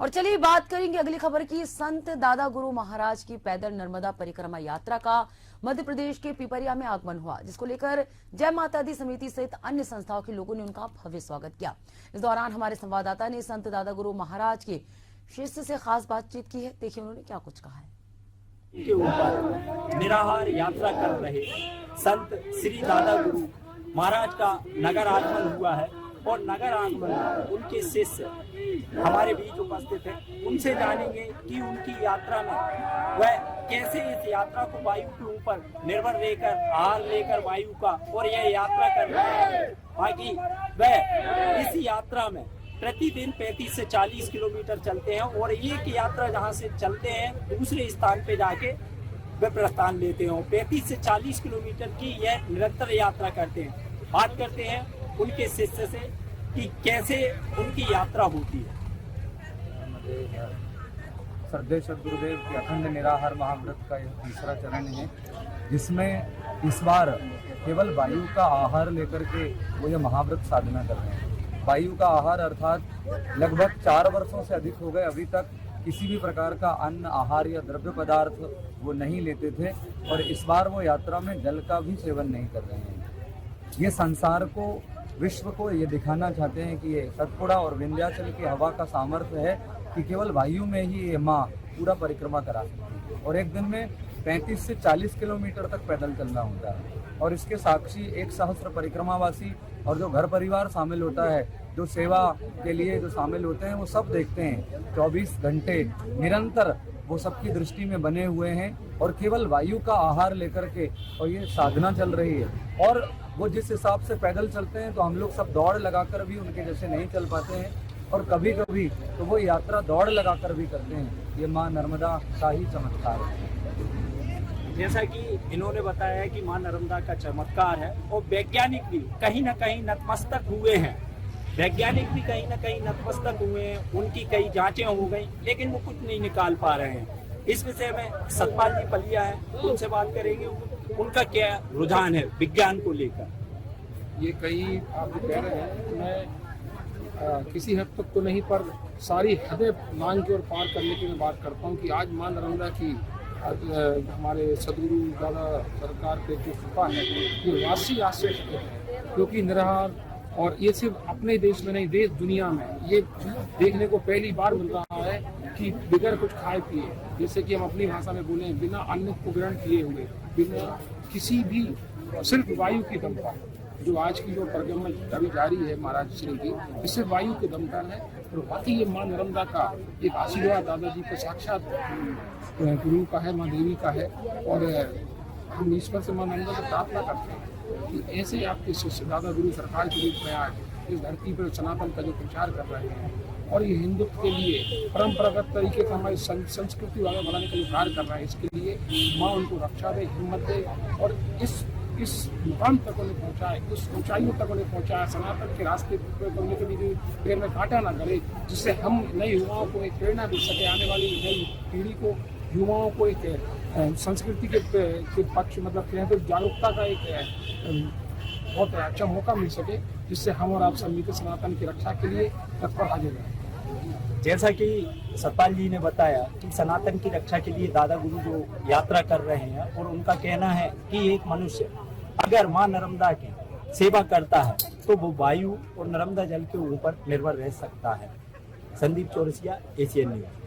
और चलिए बात करेंगे अगली खबर की। संत दादा गुरु महाराज की पैदल नर्मदा परिक्रमा यात्रा का मध्य प्रदेश के पिपरिया में आगमन हुआ, जिसको लेकर जय माता दी समिति सहित अन्य संस्थाओं के लोगों ने उनका भव्य स्वागत किया। इस दौरान हमारे संवाददाता ने संत दादा गुरु महाराज के शिष्य से खास बातचीत की है। देखिए उन्होंने क्या कुछ कहा है। के ऊपर निराहार यात्रा कर रहे संत श्री दादा गुरु महाराज का नगर आगमन हुआ है और नगर आगमन में उनके शिष्य हमारे बीच उपस्थित हैं। उनसे जानेंगे कि उनकी यात्रा में वह कैसे इस यात्रा को वायु के ऊपर निर्भर रहकर आहार लेकर वायु का और यह यात्रा कर रहे हैं। बाकी वह इस यात्रा में प्रतिदिन 35 से 40 किलोमीटर चलते हैं और एक यात्रा जहां से चलते हैं दूसरे स्थान पे जाके वे प्रस्थान लेते हैं। 35 से 40 किलोमीटर की यह निरंतर यात्रा करते हैं। बात करते हैं उनके शिष्य से कि कैसे उनकी यात्रा होती है। श्रद्धेय सद्गुरुदेव के अखंड निराहार महाव्रत का यह तीसरा चरण है, जिसमें इस बार केवल वायु का आहार लेकर के वो यह महाव्रत साधना कर रहे हैं। वायु का आहार अर्थात लगभग 4 वर्षों से अधिक हो गए अभी तक किसी भी प्रकार का अन्न आहार या द्रव्य पदार्थ वो नहीं लेते थे और इस बार वो यात्रा में जल का भी सेवन नहीं कर रहे हैं। ये संसार को, विश्व को ये दिखाना चाहते हैं कि ये सतपुड़ा और विंध्याचल की हवा का सामर्थ्य है कि केवल वायु में ही ये माँ पूरा परिक्रमा करा सकती है और एक दिन में 35 से 40 किलोमीटर तक पैदल चलना होता है। और इसके साक्षी 1 सहस्त्र परिक्रमावासी और जो घर परिवार शामिल होता है, जो सेवा के लिए जो शामिल होते हैं, वो सब देखते हैं। 24 घंटे निरंतर वो सबकी दृष्टि में बने हुए हैं और केवल वायु का आहार लेकर के और ये साधना चल रही है। और वो जिस हिसाब से पैदल चलते हैं तो हम लोग सब दौड़ लगाकर भी उनके जैसे नहीं चल पाते हैं और कभी कभी तो वो यात्रा दौड़ लगाकर भी करते हैं। ये माँ नर्मदा का ही चमत्कार है। जैसा कि इन्होंने बताया है कि माँ नर्मदा का चमत्कार है और वैज्ञानिक भी कहीं ना कहीं नतमस्तक हुए हैं। वैज्ञानिक भी कहीं ना कहीं नतमस्तक हुए हैं। उनकी कई जांचें हो गई लेकिन वो कुछ नहीं निकाल पा रहे हैं। इस विषय में सतपाल जी पलिया है, उनसे बात करेंगे उनका क्या रुझान है विज्ञान को लेकर। ये कई आप कह रहे हैं, मैं किसी हद तक तो नहीं पर सारी हदें मांग के और पार करने की मैं बात करता हूँ कि आज माँ नर्मदा की हमारे सदगुरु दादा सरकार पे जो कृपा है ये वासी आश्चर्य है, क्योंकि निराहार और ये सिर्फ अपने देश में नहीं, देश दुनिया में ये देखने को पहली बार मिल रहा है कि बिगर कुछ खाए पिए, जैसे कि हम अपनी भाषा में बोले, बिना अन्न को ग्रहण किए हुए, बिना किसी भी, सिर्फ वायु की दम पर जो आज की जो परिक्रमा अभी जारी है महाराज श्री की, इससे वायु के दम पर है। और बाकी ये माँ नर्मदा का एक आशीर्वाद दादाजी को साक्षात गुरु का है, माँ देवी का है। और हम ईश्वर से माँ नर्मदा से प्रार्थना करते हैं कि ऐसे आपके शिष्य दादा गुरु सरकार के रूप में आज इस धरती पर सनातन का जो प्रचार कर रहे हैं और ये हिंदुत्व के लिए परंपरागत तरीके से हमारी संस्कृति वाला बनाने का जो कार्य कर रहा है, इसके लिए माँ उनको रक्षा दे, हिम्मत दे और इस मुकाम तक उन्हें पहुँचाए, उस ऊंचाइयों तक उन्हें पहुँचाए, सनातन के रास्ते पर उन्हें कभी भी पैर में कांटा ना करे, जिससे हम नए युवाओं को एक प्रेरणा दे सके, आने वाली नई पीढ़ी को, युवाओं को एक संस्कृति के पक्ष मतलब कहें तो जागरूकता का एक बहुत अच्छा मौका मिल सके, जिससे हम और आप सब मिलकर सनातन की रक्षा के लिए तत्पर हाजिर रहें। जैसा कि सतपाल जी ने बताया कि सनातन की रक्षा के लिए दादा गुरु जो यात्रा कर रहे हैं और उनका कहना है कि एक मनुष्य अगर माँ नर्मदा की सेवा करता है तो वो वायु और नर्मदा जल के ऊपर निर्भर रह सकता है। Sandeep Chaurasia, Asian news.